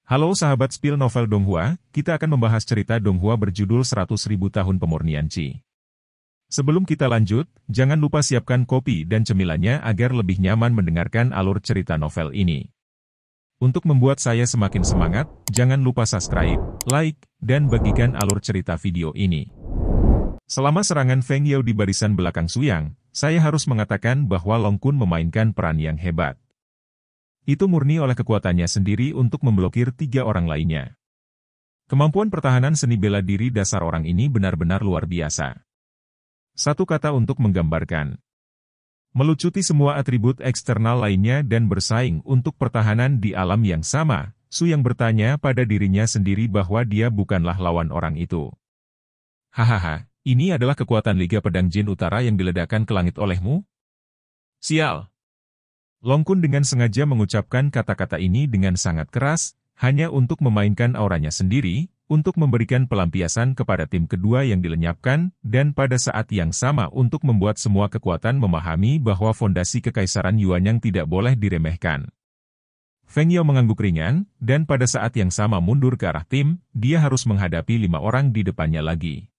Halo sahabat spill novel Donghua, kita akan membahas cerita Donghua berjudul 100.000 tahun pemurnian Qi. Sebelum kita lanjut, jangan lupa siapkan kopi dan cemilannya agar lebih nyaman mendengarkan alur cerita novel ini. Untuk membuat saya semakin semangat, jangan lupa subscribe, like, dan bagikan alur cerita video ini. Selama serangan Feng Yao di barisan belakang Suyang, saya harus mengatakan bahwa Long Kun memainkan peran yang hebat. Itu murni oleh kekuatannya sendiri untuk memblokir 3 orang lainnya. Kemampuan pertahanan seni bela diri dasar orang ini benar-benar luar biasa. Satu kata untuk menggambarkan. Melucuti semua atribut eksternal lainnya dan bersaing untuk pertahanan di alam yang sama, Suyang bertanya pada dirinya sendiri bahwa dia bukanlah lawan orang itu. Hahaha, ini adalah kekuatan Liga Pedang Jin Utara yang diledakkan ke langit olehmu? Sial! Long Kun dengan sengaja mengucapkan kata-kata ini dengan sangat keras, hanya untuk memainkan auranya sendiri, untuk memberikan pelampiasan kepada tim kedua yang dilenyapkan, dan pada saat yang sama untuk membuat semua kekuatan memahami bahwa fondasi Kekaisaran Yuanyang tidak boleh diremehkan. Feng Yao mengangguk ringan, dan pada saat yang sama mundur ke arah tim, dia harus menghadapi 5 orang di depannya lagi.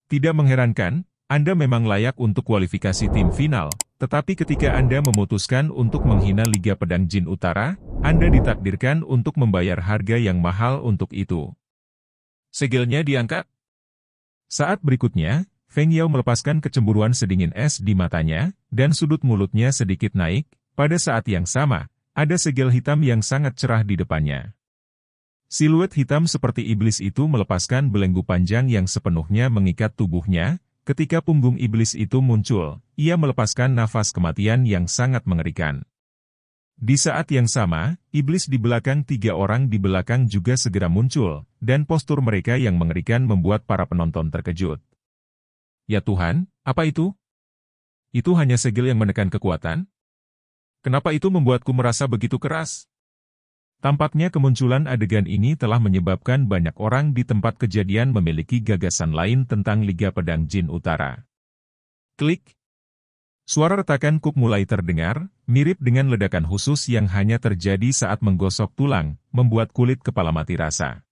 Tidak mengherankan, Anda memang layak untuk kualifikasi tim final. Tetapi ketika Anda memutuskan untuk menghina Liga Pedang Jin Utara, Anda ditakdirkan untuk membayar harga yang mahal untuk itu. Segelnya diangkat. Saat berikutnya, Feng Yao melepaskan kecemburuan sedingin es di matanya, dan sudut mulutnya sedikit naik. Pada saat yang sama, ada segel hitam yang sangat cerah di depannya. Siluet hitam seperti iblis itu melepaskan belenggu panjang yang sepenuhnya mengikat tubuhnya. Ketika punggung iblis itu muncul, ia melepaskan nafas kematian yang sangat mengerikan. Di saat yang sama, iblis di belakang 3 orang di belakang juga segera muncul, dan postur mereka yang mengerikan membuat para penonton terkejut. Ya Tuhan, apa itu? Itu hanya segel yang menekan kekuatan? Kenapa itu membuatku merasa begitu keras? Tampaknya kemunculan adegan ini telah menyebabkan banyak orang di tempat kejadian memiliki gagasan lain tentang Liga Pedang Jin Utara. Klik. Suara retakan kup mulai terdengar, mirip dengan ledakan khusus yang hanya terjadi saat menggosok tulang, membuat kulit kepala mati rasa.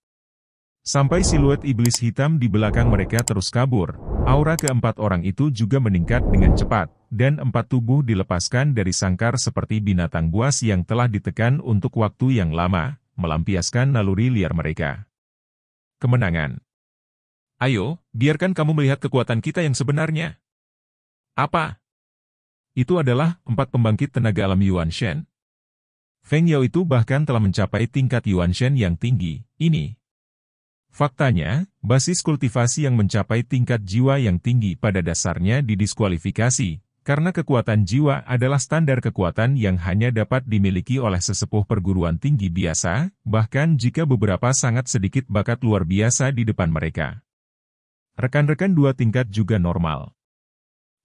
Sampai siluet iblis hitam di belakang mereka terus kabur, aura keempat orang itu juga meningkat dengan cepat, dan 4 tubuh dilepaskan dari sangkar seperti binatang buas yang telah ditekan untuk waktu yang lama, melampiaskan naluri liar mereka. Kemenangan. Ayo, biarkan kamu melihat kekuatan kita yang sebenarnya. Apa? Itu adalah 4 pembangkit tenaga alam Yuan Shen. Feng Yao itu bahkan telah mencapai tingkat Yuan Shen yang tinggi, ini. Faktanya, basis kultivasi yang mencapai tingkat jiwa yang tinggi pada dasarnya didiskualifikasi, karena kekuatan jiwa adalah standar kekuatan yang hanya dapat dimiliki oleh sesepuh perguruan tinggi biasa, bahkan jika beberapa sangat sedikit bakat luar biasa di depan mereka. Rekan-rekan 2 tingkat juga normal.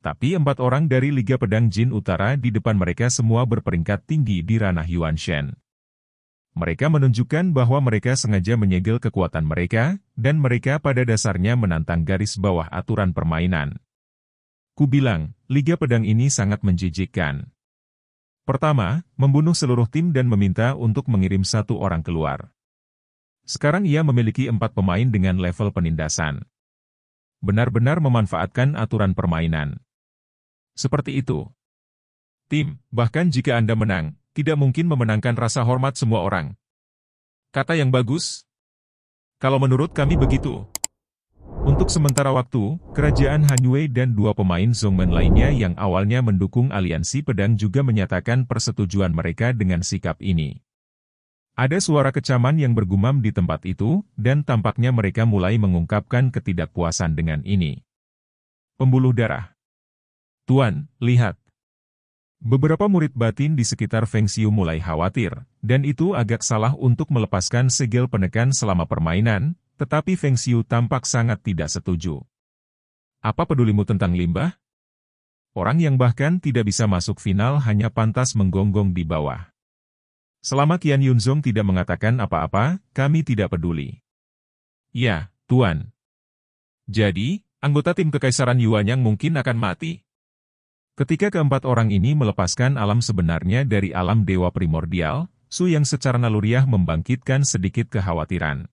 Tapi 4 orang dari Liga Pedang Jin Utara di depan mereka semua berperingkat tinggi di ranah Yuan Shen. Mereka menunjukkan bahwa mereka sengaja menyegel kekuatan mereka, dan mereka pada dasarnya menantang garis bawah aturan permainan. Ku bilang, Liga Pedang ini sangat menjijikkan. Pertama, membunuh seluruh tim dan meminta untuk mengirim 1 orang keluar. Sekarang ia memiliki 4 pemain dengan level penindasan. Benar-benar memanfaatkan aturan permainan. Seperti itu. Tim, bahkan jika Anda menang, tidak mungkin memenangkan rasa hormat semua orang. Kata yang bagus. Kalau menurut kami begitu. Untuk sementara waktu, kerajaan Han Yue dan 2 pemain Zhongmen lainnya yang awalnya mendukung aliansi pedang juga menyatakan persetujuan mereka dengan sikap ini. Ada suara kecaman yang bergumam di tempat itu, dan tampaknya mereka mulai mengungkapkan ketidakpuasan dengan ini. Pembuluh darah. Tuan, lihat. Beberapa murid batin di sekitar Feng Xiu mulai khawatir, dan itu agak salah untuk melepaskan segel penekan selama permainan, tetapi Feng Xiu tampak sangat tidak setuju. Apa pedulimu tentang limbah? Orang yang bahkan tidak bisa masuk final hanya pantas menggonggong di bawah. Selama Qian Yunzong tidak mengatakan apa-apa, kami tidak peduli. Ya, Tuan. Jadi, anggota tim Kekaisaran Yuanyang mungkin akan mati. Ketika keempat orang ini melepaskan alam sebenarnya dari alam dewa primordial, Su yang secara naluriah membangkitkan sedikit kekhawatiran.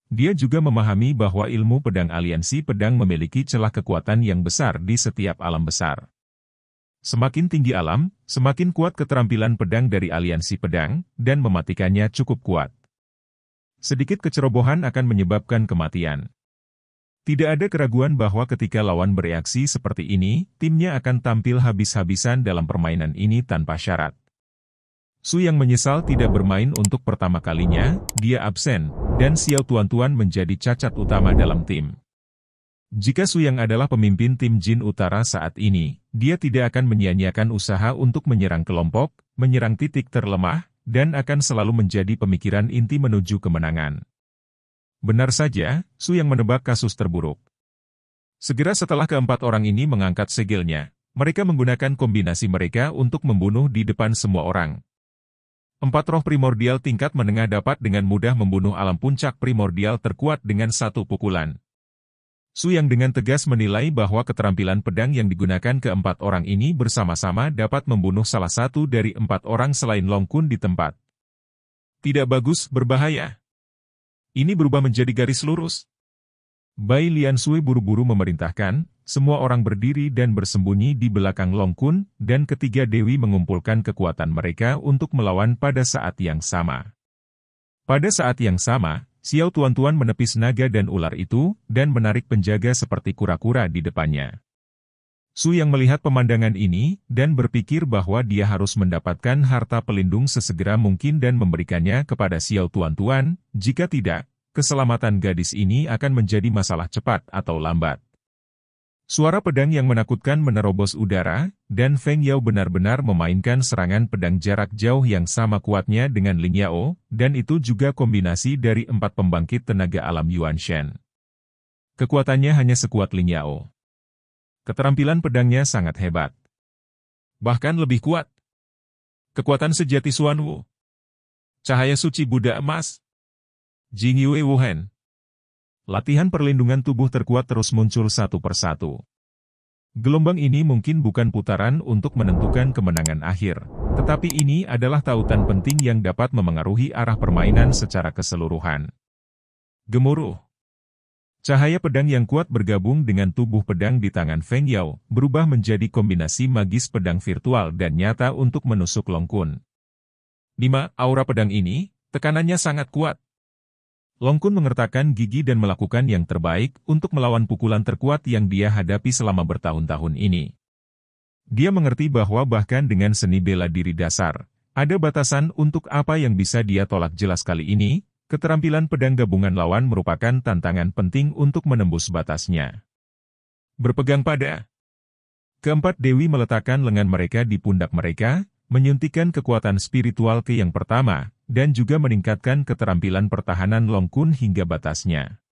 Dia juga memahami bahwa ilmu pedang aliansi pedang memiliki celah kekuatan yang besar di setiap alam besar. Semakin tinggi alam, semakin kuat keterampilan pedang dari aliansi pedang, dan mematikannya cukup kuat. Sedikit kecerobohan akan menyebabkan kematian. Tidak ada keraguan bahwa ketika lawan bereaksi seperti ini, timnya akan tampil habis-habisan dalam permainan ini tanpa syarat. Su yang menyesal tidak bermain untuk pertama kalinya, dia absen, dan Xiao Tuan-Tuan menjadi cacat utama dalam tim. Jika Su yang adalah pemimpin tim Jin Utara saat ini, dia tidak akan menyia-nyiakan usaha untuk menyerang kelompok, menyerang titik terlemah, dan akan selalu menjadi pemikiran inti menuju kemenangan. Benar saja, Su yang menebak kasus terburuk. Segera setelah keempat orang ini mengangkat segelnya, mereka menggunakan kombinasi mereka untuk membunuh di depan semua orang. 4 roh primordial tingkat menengah dapat dengan mudah membunuh alam puncak primordial terkuat dengan satu pukulan. Su yang dengan tegas menilai bahwa keterampilan pedang yang digunakan keempat orang ini bersama-sama dapat membunuh salah satu dari 4 orang selain Long Kun di tempat. Tidak bagus, berbahaya. Ini berubah menjadi garis lurus. Bai Liansui buru-buru memerintahkan, semua orang berdiri dan bersembunyi di belakang Long Kun, dan ketiga dewi mengumpulkan kekuatan mereka untuk melawan pada saat yang sama. Pada saat yang sama, Xiao Tuan-Tuan menepis naga dan ular itu, dan menarik penjaga seperti kura-kura di depannya. Su yang melihat pemandangan ini, dan berpikir bahwa dia harus mendapatkan harta pelindung sesegera mungkin dan memberikannya kepada Xiao Tuan-Tuan, jika tidak, keselamatan gadis ini akan menjadi masalah cepat atau lambat. Suara pedang yang menakutkan menerobos udara, dan Feng Yao benar-benar memainkan serangan pedang jarak jauh yang sama kuatnya dengan Ling Yao, dan itu juga kombinasi dari 4 pembangkit tenaga alam Yuan Shen. Kekuatannya hanya sekuat Ling Yao. Keterampilan pedangnya sangat hebat. Bahkan lebih kuat. Kekuatan sejati Xuan Wu. Cahaya suci Buddha emas. Jing Yue Wuhen. Latihan perlindungan tubuh terkuat terus muncul satu persatu. Gelombang ini mungkin bukan putaran untuk menentukan kemenangan akhir, tetapi ini adalah tautan penting yang dapat memengaruhi arah permainan secara keseluruhan. Gemuruh. Cahaya pedang yang kuat bergabung dengan tubuh pedang di tangan Feng Yao, berubah menjadi kombinasi magis pedang virtual dan nyata untuk menusuk Long Kun. 5. Aura pedang ini, tekanannya sangat kuat. Long Kun mengertakkan gigi dan melakukan yang terbaik untuk melawan pukulan terkuat yang dia hadapi selama bertahun-tahun ini. Dia mengerti bahwa bahkan dengan seni bela diri dasar, ada batasan untuk apa yang bisa dia tolak jelas kali ini, keterampilan pedang gabungan lawan merupakan tantangan penting untuk menembus batasnya. Berpegang pada. Keempat dewi meletakkan lengan mereka di pundak mereka, menyuntikkan kekuatan spiritual ke yang pertama, dan juga meningkatkan keterampilan pertahanan Long Kun hingga batasnya.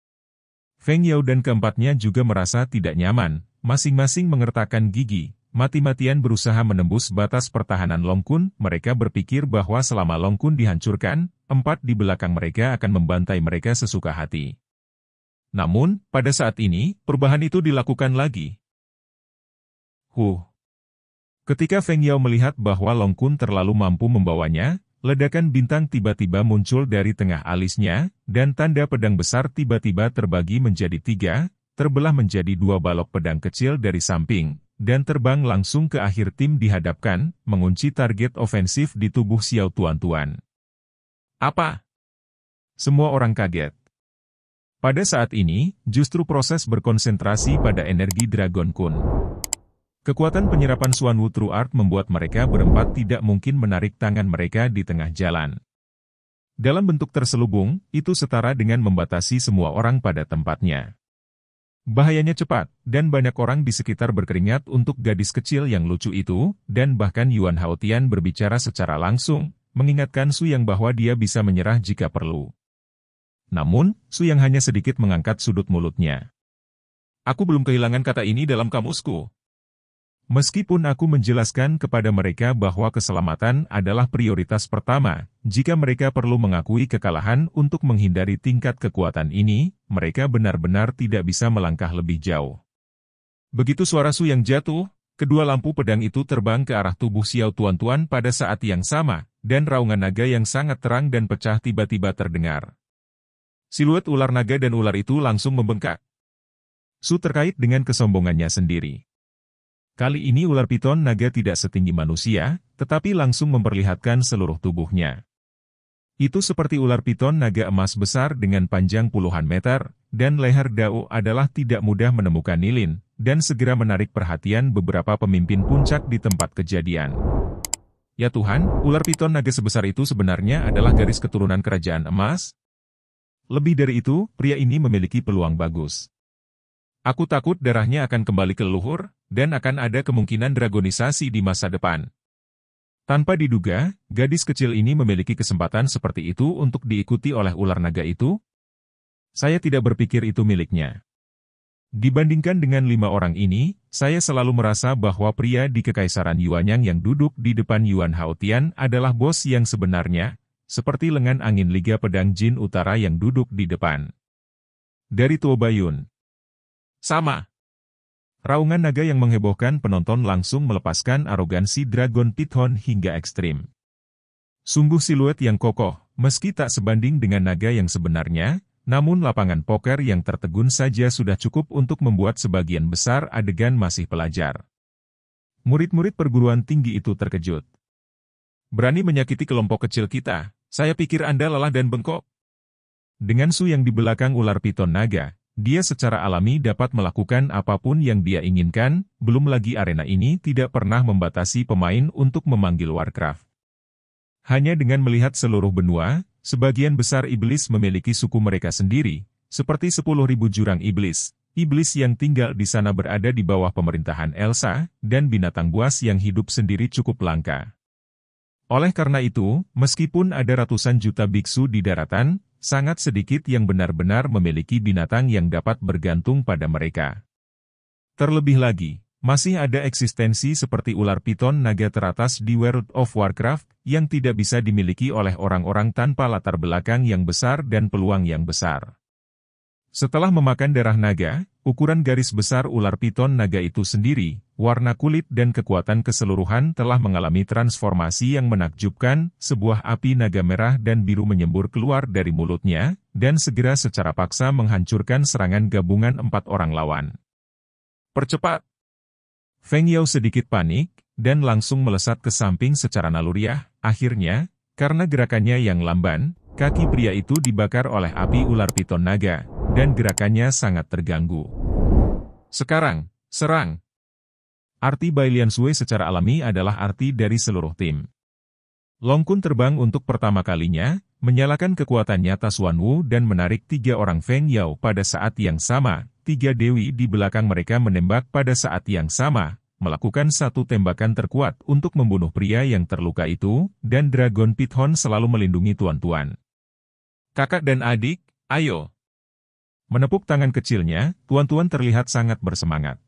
Feng Yao dan keempatnya juga merasa tidak nyaman, masing-masing mengertakkan gigi, mati-matian berusaha menembus batas pertahanan Long Kun. Mereka berpikir bahwa selama Long Kun dihancurkan, 4 di belakang mereka akan membantai mereka sesuka hati. Namun, pada saat ini, perubahan itu dilakukan lagi. Ketika Feng Yao melihat bahwa Long Kun terlalu mampu membawanya, ledakan bintang tiba-tiba muncul dari tengah alisnya, dan tanda pedang besar tiba-tiba terbagi menjadi 3, terbelah menjadi 2 balok pedang kecil dari samping, dan terbang langsung ke akhir tim dihadapkan, mengunci target ofensif di tubuh Xiao Tuan-Tuan. Apa? Semua orang kaget. Pada saat ini, justru proses berkonsentrasi pada energi Dragon Kun. Kekuatan penyerapan Xuan Wu True Art membuat mereka berempat tidak mungkin menarik tangan mereka di tengah jalan. Dalam bentuk terselubung, itu setara dengan membatasi semua orang pada tempatnya. Bahayanya cepat, dan banyak orang di sekitar berkeringat untuk gadis kecil yang lucu itu, dan bahkan Yuan Haotian berbicara secara langsung, mengingatkan Su Yang bahwa dia bisa menyerah jika perlu. Namun, Su Yang hanya sedikit mengangkat sudut mulutnya. Aku belum kehilangan kata ini dalam kamusku. Meskipun aku menjelaskan kepada mereka bahwa keselamatan adalah prioritas pertama, jika mereka perlu mengakui kekalahan untuk menghindari tingkat kekuatan ini, mereka benar-benar tidak bisa melangkah lebih jauh. Begitu suara Su Yang jatuh, Kedua lampu pedang itu terbang ke arah tubuh Xiao Tuan-Tuan pada saat yang sama, dan raungan naga yang sangat terang dan pecah tiba-tiba terdengar. Siluet ular naga dan ular itu langsung membengkak. Su terkait dengan kesombongannya sendiri. Kali ini ular piton naga tidak setinggi manusia, tetapi langsung memperlihatkan seluruh tubuhnya. Itu seperti ular piton naga emas besar dengan panjang puluhan meter, dan leher Dao adalah tidak mudah menemukan lilin, dan segera menarik perhatian beberapa pemimpin puncak di tempat kejadian. Ya Tuhan, ular piton naga sebesar itu sebenarnya adalah garis keturunan kerajaan emas? Lebih dari itu, pria ini memiliki peluang bagus. Aku takut darahnya akan kembali ke leluhur, dan akan ada kemungkinan dragonisasi di masa depan. Tanpa diduga, gadis kecil ini memiliki kesempatan seperti itu untuk diikuti oleh ular naga itu? Saya tidak berpikir itu miliknya. Dibandingkan dengan 5 orang ini, saya selalu merasa bahwa pria di Kekaisaran Yuanyang yang duduk di depan Yuan Haotian adalah bos yang sebenarnya, seperti lengan angin Liga Pedang Jin Utara yang duduk di depan. Dari Tuo Bayun. Sama. Raungan naga yang menghebohkan penonton langsung melepaskan arogansi Dragon Python hingga ekstrim. Sungguh siluet yang kokoh, meski tak sebanding dengan naga yang sebenarnya, namun lapangan poker yang tertegun saja sudah cukup untuk membuat sebagian besar adegan masih pelajar. Murid-murid perguruan tinggi itu terkejut. Berani menyakiti kelompok kecil kita, saya pikir Anda lelah dan bengkok. Dengan Su yang di belakang ular piton naga, dia secara alami dapat melakukan apapun yang dia inginkan, belum lagi arena ini tidak pernah membatasi pemain untuk memanggil Warcraft. Hanya dengan melihat seluruh benua, sebagian besar iblis memiliki suku mereka sendiri, seperti 10.000 jurang iblis. Iblis yang tinggal di sana berada di bawah pemerintahan Elsa, dan binatang buas yang hidup sendiri cukup langka. Oleh karena itu, meskipun ada ratusan juta biksu di daratan, sangat sedikit yang benar-benar memiliki binatang yang dapat bergantung pada mereka. Terlebih lagi, masih ada eksistensi seperti ular piton naga teratas di World of Warcraft, yang tidak bisa dimiliki oleh orang-orang tanpa latar belakang yang besar dan peluang yang besar. Setelah memakan darah naga, ukuran garis besar ular piton naga itu sendiri, warna kulit dan kekuatan keseluruhan telah mengalami transformasi yang menakjubkan, sebuah api naga merah dan biru menyembur keluar dari mulutnya, dan segera secara paksa menghancurkan serangan gabungan 4 orang lawan. Percepat! Feng Yao sedikit panik, dan langsung melesat ke samping secara naluriah. Akhirnya, karena gerakannya yang lamban, kaki pria itu dibakar oleh api ular piton naga, dan gerakannya sangat terganggu. Sekarang, serang! Arti Bailian Sue secara alami adalah arti dari seluruh tim. Long Kun terbang untuk pertama kalinya, menyalakan kekuatan nyata Xuan Wu dan menarik 3 orang Feng Yao pada saat yang sama. 3 dewi di belakang mereka menembak pada saat yang sama, melakukan satu tembakan terkuat untuk membunuh pria yang terluka itu, dan Dragon Python selalu melindungi tuan-tuan. Kakak dan adik, ayo! Menepuk tangan kecilnya, tuan-tuan terlihat sangat bersemangat.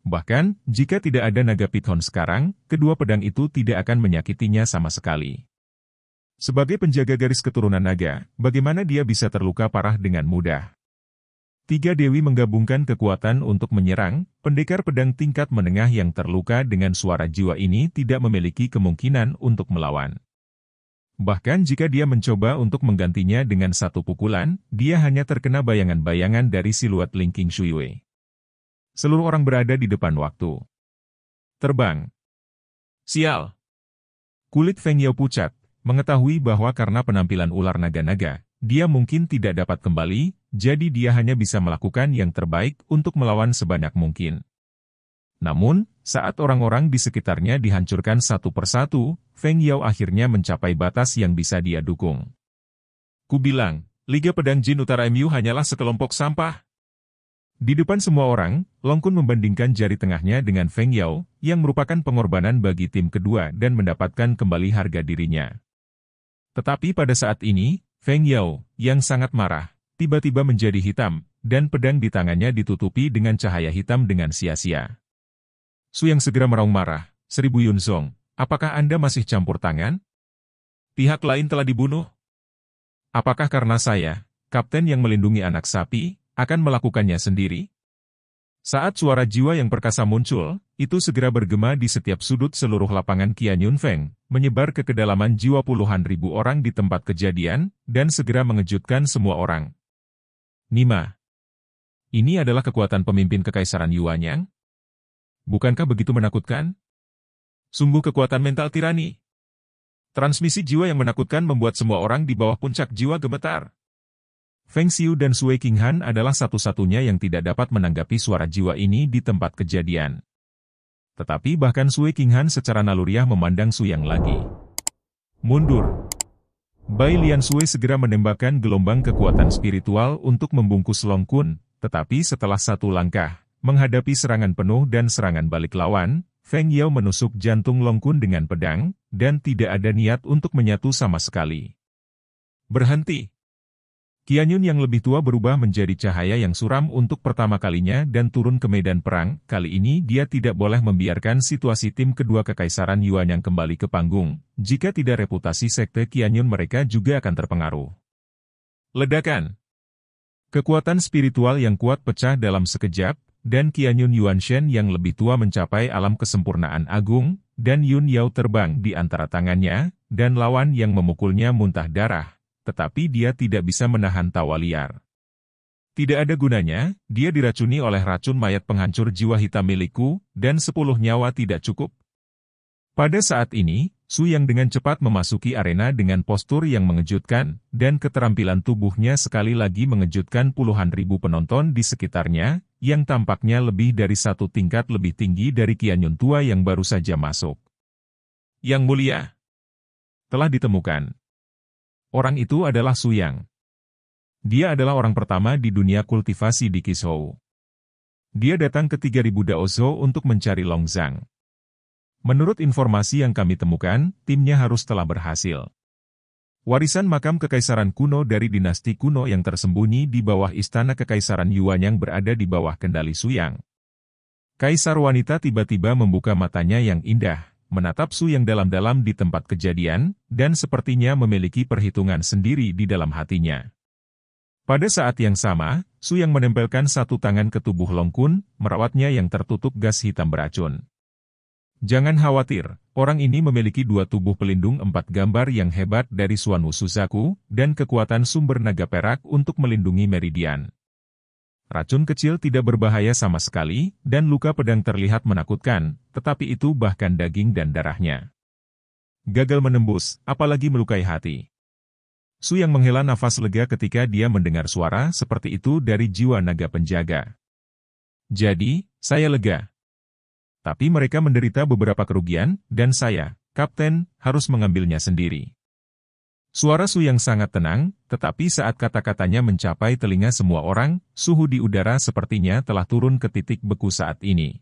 Bahkan, jika tidak ada naga Python sekarang, kedua pedang itu tidak akan menyakitinya sama sekali. Sebagai penjaga garis keturunan naga, bagaimana dia bisa terluka parah dengan mudah? 3 dewi menggabungkan kekuatan untuk menyerang, pendekar pedang tingkat menengah yang terluka dengan suara jiwa ini tidak memiliki kemungkinan untuk melawan. Bahkan jika dia mencoba untuk menggantinya dengan satu pukulan, dia hanya terkena bayangan-bayangan dari siluet Linking Shuiwei. Seluruh orang berada di depan waktu. Terbang. Sial. Kulit Feng Yao pucat, mengetahui bahwa karena penampilan ular naga-naga, dia mungkin tidak dapat kembali, jadi dia hanya bisa melakukan yang terbaik untuk melawan sebanyak mungkin. Namun, saat orang-orang di sekitarnya dihancurkan satu persatu, Feng Yao akhirnya mencapai batas yang bisa dia dukung. Kubilang, Liga Pedang Jin Utara MU hanyalah sekelompok sampah. Di depan semua orang, Long Kun membandingkan jari tengahnya dengan Feng Yao, yang merupakan pengorbanan bagi tim kedua dan mendapatkan kembali harga dirinya. Tetapi pada saat ini, Feng Yao, yang sangat marah, tiba-tiba menjadi hitam, dan pedang di tangannya ditutupi dengan cahaya hitam dengan sia-sia. Su yang segera meraung marah, 1000 Yunzong, apakah Anda masih campur tangan? Pihak lain telah dibunuh. Apakah karena saya, kapten yang melindungi anak sapi, akan melakukannya sendiri? Saat suara jiwa yang perkasa muncul, itu segera bergema di setiap sudut seluruh lapangan Qianyun Feng, menyebar ke kedalaman jiwa puluhan ribu orang di tempat kejadian, dan segera mengejutkan semua orang. Nima. Ini adalah kekuatan pemimpin Kekaisaran Yuanyang? Bukankah begitu menakutkan? Sungguh kekuatan mental tirani. Transmisi jiwa yang menakutkan membuat semua orang di bawah puncak jiwa gemetar. Feng Xiu dan Sui Qinghan adalah satu-satunya yang tidak dapat menanggapi suara jiwa ini di tempat kejadian. Tetapi bahkan Sui Qinghan secara naluriah memandang Su Yang lagi. Mundur. Bai Lian Sui segera menembakkan gelombang kekuatan spiritual untuk membungkus Long Kun, tetapi setelah satu langkah, menghadapi serangan penuh dan serangan balik lawan, Feng Yao menusuk jantung Long Kun dengan pedang, dan tidak ada niat untuk menyatu sama sekali. Berhenti. Qianyun yang lebih tua berubah menjadi cahaya yang suram untuk pertama kalinya dan turun ke medan perang. Kali ini dia tidak boleh membiarkan situasi tim kedua Kekaisaran Yuanyang kembali ke panggung. Jika tidak, reputasi sekte Qianyun mereka juga akan terpengaruh. Ledakan. Kekuatan spiritual yang kuat pecah dalam sekejap, dan Qianyun Yuanshen yang lebih tua mencapai alam kesempurnaan agung, dan Yun Yao terbang di antara tangannya, dan lawan yang memukulnya muntah darah, tetapi dia tidak bisa menahan tawa liar. Tidak ada gunanya, dia diracuni oleh racun mayat penghancur jiwa hitam milikku, dan 10 nyawa tidak cukup. Pada saat ini, Su Yang dengan cepat memasuki arena dengan postur yang mengejutkan, dan keterampilan tubuhnya sekali lagi mengejutkan puluhan ribu penonton di sekitarnya, yang tampaknya lebih dari satu tingkat lebih tinggi dari Qianyun tua yang baru saja masuk. Yang mulia, telah ditemukan. Orang itu adalah Su Yang. Dia adalah orang pertama di dunia kultivasi di Qishou. Dia datang ke 3000 Daozhou untuk mencari Long Zhang. Menurut informasi yang kami temukan, timnya harus telah berhasil. Warisan makam kekaisaran kuno dari dinasti kuno yang tersembunyi di bawah istana kekaisaran Yuanyang berada di bawah kendali Su Yang. Kaisar wanita tiba-tiba membuka matanya yang indah, menatap Su Yang dalam-dalam di tempat kejadian, dan sepertinya memiliki perhitungan sendiri di dalam hatinya. Pada saat yang sama, Su Yang menempelkan satu tangan ke tubuh Long Kun, merawatnya yang tertutup gas hitam beracun. Jangan khawatir, orang ini memiliki 2 tubuh pelindung 4 gambar yang hebat dari Xuanwu Suzaku, dan kekuatan sumber naga perak untuk melindungi meridian. Racun kecil tidak berbahaya sama sekali, dan luka pedang terlihat menakutkan, tetapi itu bahkan daging dan darahnya. Gagal menembus, apalagi melukai hati. Su Yang menghela nafas lega ketika dia mendengar suara seperti itu dari jiwa naga penjaga. Jadi, saya lega. Tapi mereka menderita beberapa kerugian, dan saya, Kapten, harus mengambilnya sendiri. Suara Su Yang sangat tenang, tetapi saat kata-katanya mencapai telinga semua orang, suhu di udara sepertinya telah turun ke titik beku saat ini.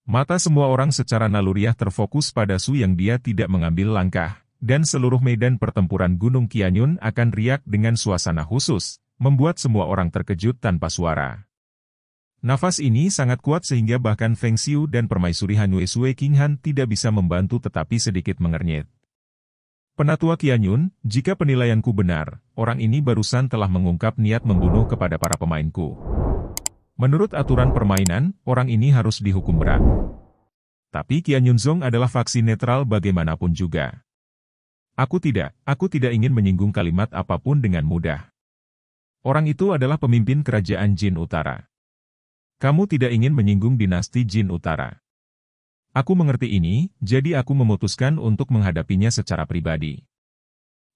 Mata semua orang secara naluriah terfokus pada Su Yang. Dia tidak mengambil langkah, dan seluruh medan pertempuran Gunung Qianyun akan riak dengan suasana khusus, membuat semua orang terkejut tanpa suara. Nafas ini sangat kuat sehingga bahkan Feng Xiu dan permaisuri Hanwei Sui Qinghan tidak bisa membantu tetapi sedikit mengernyit. Penatua Qianyun, jika penilaianku benar, orang ini barusan telah mengungkap niat membunuh kepada para pemainku. Menurut aturan permainan, orang ini harus dihukum berat. Tapi Qianyun Zong adalah faksi netral bagaimanapun juga. Aku tidak ingin menyinggung kalimat apapun dengan mudah. Orang itu adalah pemimpin kerajaan Jin Utara. Kamu tidak ingin menyinggung dinasti Jin Utara. Aku mengerti ini, jadi aku memutuskan untuk menghadapinya secara pribadi.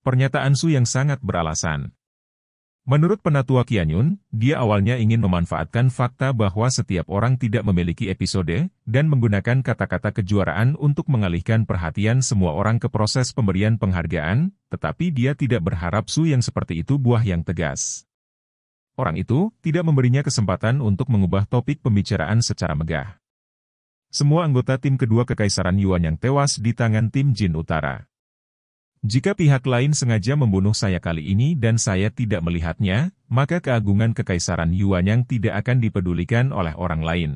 Pernyataan Su yang sangat beralasan. Menurut penatua Qianyun, dia awalnya ingin memanfaatkan fakta bahwa setiap orang tidak memiliki episode, dan menggunakan kata-kata kejuaraan untuk mengalihkan perhatian semua orang ke proses pemberian penghargaan, tetapi dia tidak berharap Su yang seperti itu buah yang tegas. Orang itu tidak memberinya kesempatan untuk mengubah topik pembicaraan secara megah. Semua anggota tim kedua Kekaisaran Yuanyang tewas di tangan tim Jin Utara. Jika pihak lain sengaja membunuh saya kali ini dan saya tidak melihatnya, maka keagungan Kekaisaran Yuanyang tidak akan dipedulikan oleh orang lain.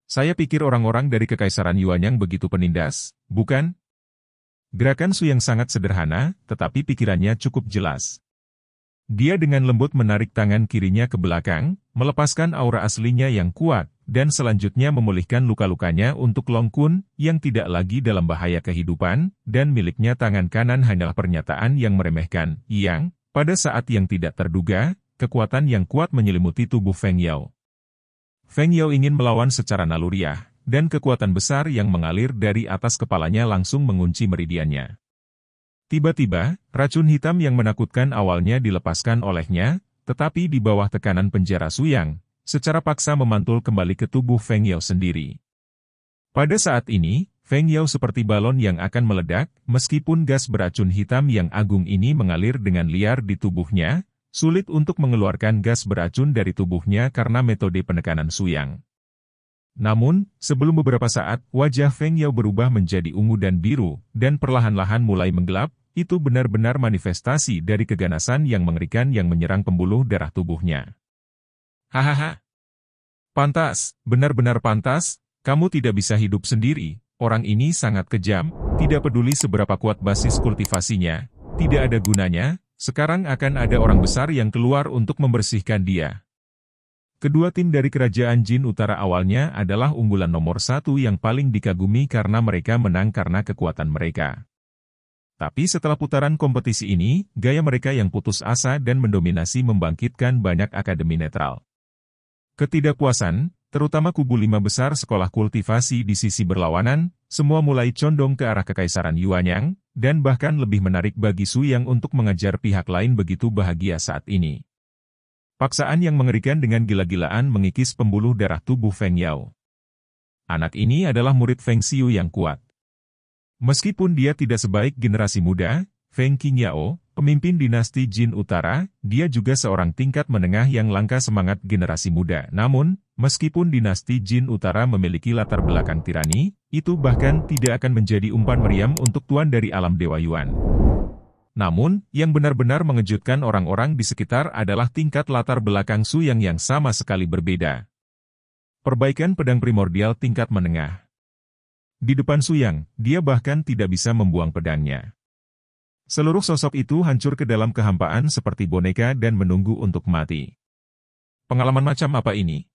Saya pikir orang-orang dari Kekaisaran Yuanyang begitu penindas, bukan? Gerakan Su yang sangat sederhana, tetapi pikirannya cukup jelas. Dia dengan lembut menarik tangan kirinya ke belakang, melepaskan aura aslinya yang kuat, dan selanjutnya memulihkan luka-lukanya untuk Long Kun yang tidak lagi dalam bahaya kehidupan, dan miliknya tangan kanan hanyalah pernyataan yang meremehkan, yang, pada saat yang tidak terduga, kekuatan yang kuat menyelimuti tubuh Feng Yao. Feng Yao ingin melawan secara naluriah, dan kekuatan besar yang mengalir dari atas kepalanya langsung mengunci meridiannya. Tiba-tiba, racun hitam yang menakutkan awalnya dilepaskan olehnya, tetapi di bawah tekanan penjara Suyang, secara paksa memantul kembali ke tubuh Feng Yao sendiri. Pada saat ini, Feng Yao seperti balon yang akan meledak, meskipun gas beracun hitam yang agung ini mengalir dengan liar di tubuhnya, sulit untuk mengeluarkan gas beracun dari tubuhnya karena metode penekanan Suyang. Namun, sebelum beberapa saat, wajah Feng Yao berubah menjadi ungu dan biru, dan perlahan-lahan mulai menggelap. Itu benar-benar manifestasi dari keganasan yang mengerikan yang menyerang pembuluh darah tubuhnya. Hahaha. Pantas, benar-benar pantas, kamu tidak bisa hidup sendiri, orang ini sangat kejam, tidak peduli seberapa kuat basis kultivasinya, tidak ada gunanya, sekarang akan ada orang besar yang keluar untuk membersihkan dia. Kedua tim dari Kerajaan Jin Utara awalnya adalah unggulan nomor 1 yang paling dikagumi karena mereka menang karena kekuatan mereka. Tapi setelah putaran kompetisi ini, gaya mereka yang putus asa dan mendominasi membangkitkan banyak akademi netral. Ketidakpuasan, terutama kubu 5 besar sekolah kultivasi di sisi berlawanan, semua mulai condong ke arah Kekaisaran Yuanyang, dan bahkan lebih menarik bagi Suyang untuk mengejar pihak lain begitu bahagia saat ini. Paksaan yang mengerikan dengan gila-gilaan mengikis pembuluh darah tubuh Feng Yao. Anak ini adalah murid Feng Xiu yang kuat. Meskipun dia tidak sebaik generasi muda, Feng Qingyao, pemimpin dinasti Jin Utara, dia juga seorang tingkat menengah yang langka semangat generasi muda. Namun, meskipun dinasti Jin Utara memiliki latar belakang tirani, itu bahkan tidak akan menjadi umpan meriam untuk tuan dari alam Dewa Yuan. Namun, yang benar-benar mengejutkan orang-orang di sekitar adalah tingkat latar belakang Suyang yang sama sekali berbeda. Perbaikan pedang primordial tingkat menengah. Di depan Suyang, dia bahkan tidak bisa membuang pedangnya. Seluruh sosok itu hancur ke dalam kehampaan seperti boneka dan menunggu untuk mati. Pengalaman macam apa ini?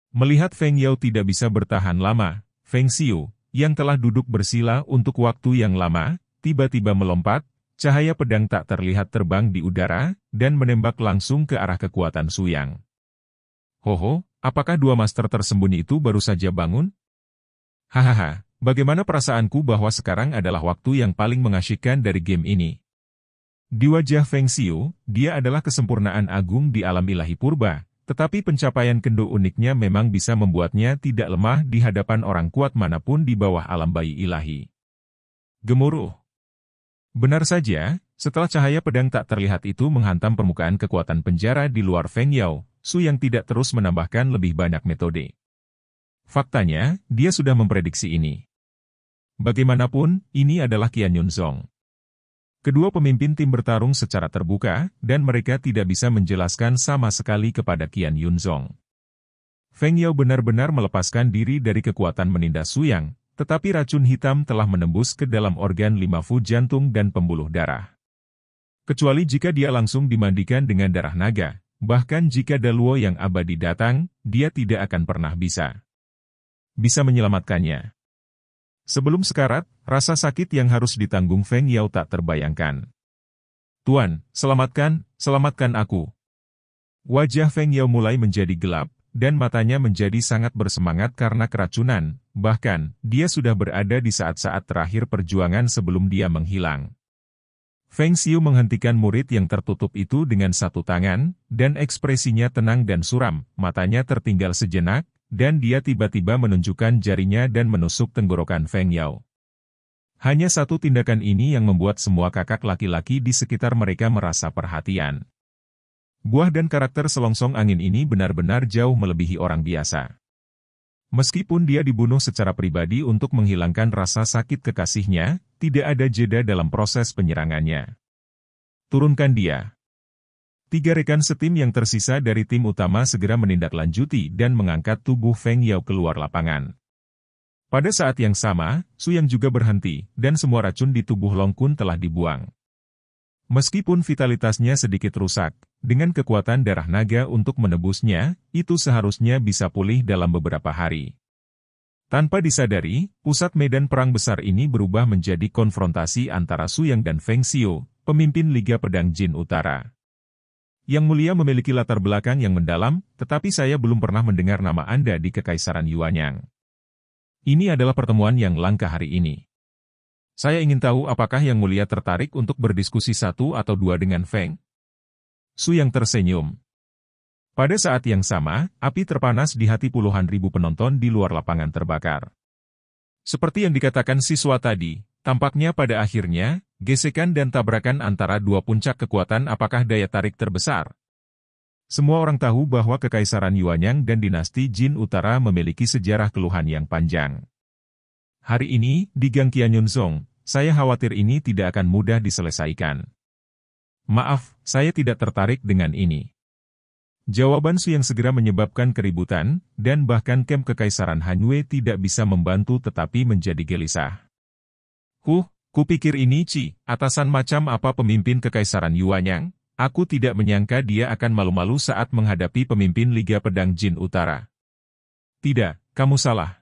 Melihat Feng Yao tidak bisa bertahan lama, Feng Xiu, yang telah duduk bersila untuk waktu yang lama, tiba-tiba melompat, cahaya pedang tak terlihat terbang di udara, dan menembak langsung ke arah kekuatan Suyang. Hoho, apakah dua master tersembunyi itu baru saja bangun? Hahaha, bagaimana perasaanku bahwa sekarang adalah waktu yang paling mengasyikkan dari game ini. Di wajah Feng Xiu, dia adalah kesempurnaan agung di alam ilahi purba, tetapi pencapaian kendo uniknya memang bisa membuatnya tidak lemah di hadapan orang kuat manapun di bawah alam bayi ilahi. Gemuruh. Benar saja, setelah cahaya pedang tak terlihat itu menghantam permukaan kekuatan penjara di luar Feng Yao, Suyang tidak terus menambahkan lebih banyak metode. Faktanya, dia sudah memprediksi ini. Bagaimanapun, ini adalah Qian Yunzong. Kedua pemimpin tim bertarung secara terbuka, dan mereka tidak bisa menjelaskan sama sekali kepada Qian Yunzong. Feng Yao benar-benar melepaskan diri dari kekuatan menindas Suyang, tetapi racun hitam telah menembus ke dalam organ limafu jantung dan pembuluh darah. Kecuali jika dia langsung dimandikan dengan darah naga, bahkan jika Daluo yang abadi datang, dia tidak akan pernah bisa menyelamatkannya. Sebelum sekarat, rasa sakit yang harus ditanggung Feng Yao tak terbayangkan. Tuan, selamatkan aku. Wajah Feng Yao mulai menjadi gelap, dan matanya menjadi sangat bersemangat karena keracunan, bahkan, dia sudah berada di saat-saat terakhir perjuangan sebelum dia menghilang. Feng Xiu menghentikan murid yang tertutup itu dengan satu tangan, dan ekspresinya tenang dan suram, matanya tertinggal sejenak, dan dia tiba-tiba menunjukkan jarinya dan menusuk tenggorokan Feng Yao. Hanya satu tindakan ini yang membuat semua kakak laki-laki di sekitar mereka merasa perhatian. Buah dan karakter selongsong angin ini benar-benar jauh melebihi orang biasa. Meskipun dia dibunuh secara pribadi untuk menghilangkan rasa sakit kekasihnya, tidak ada jeda dalam proses penyerangannya. Turunkan dia. 3 rekan setim yang tersisa dari tim utama segera menindaklanjuti dan mengangkat tubuh Feng Yao keluar lapangan. Pada saat yang sama, Suyang juga berhenti, dan semua racun di tubuh Long Kun telah dibuang. Meskipun vitalitasnya sedikit rusak, dengan kekuatan darah naga untuk menebusnya, itu seharusnya bisa pulih dalam beberapa hari. Tanpa disadari, pusat medan perang besar ini berubah menjadi konfrontasi antara Su Yang dan Feng Xiu, pemimpin Liga Pedang Jin Utara. Yang Mulia memiliki latar belakang yang mendalam, tetapi saya belum pernah mendengar nama Anda di Kekaisaran Yuanyang. Ini adalah pertemuan yang langka hari ini. Saya ingin tahu apakah Yang Mulia tertarik untuk berdiskusi satu atau dua dengan Feng? Su Yang tersenyum. Pada saat yang sama, api terpanas di hati puluhan ribu penonton di luar lapangan terbakar. Seperti yang dikatakan siswa tadi, tampaknya pada akhirnya, gesekan dan tabrakan antara dua puncak kekuatan apakah daya tarik terbesar. Semua orang tahu bahwa Kekaisaran Yuanyang dan dinasti Jin Utara memiliki sejarah keluhan yang panjang. Hari ini, di Gang Qianyunzong, saya khawatir ini tidak akan mudah diselesaikan. Maaf, saya tidak tertarik dengan ini. Jawaban Su yang segera menyebabkan keributan, dan bahkan kem Kekaisaran Hanwei tidak bisa membantu tetapi menjadi gelisah. Kupikir ini atasan macam apa pemimpin Kekaisaran Yuanyang? Aku tidak menyangka dia akan malu-malu saat menghadapi pemimpin Liga Pedang Jin Utara. Tidak, kamu salah.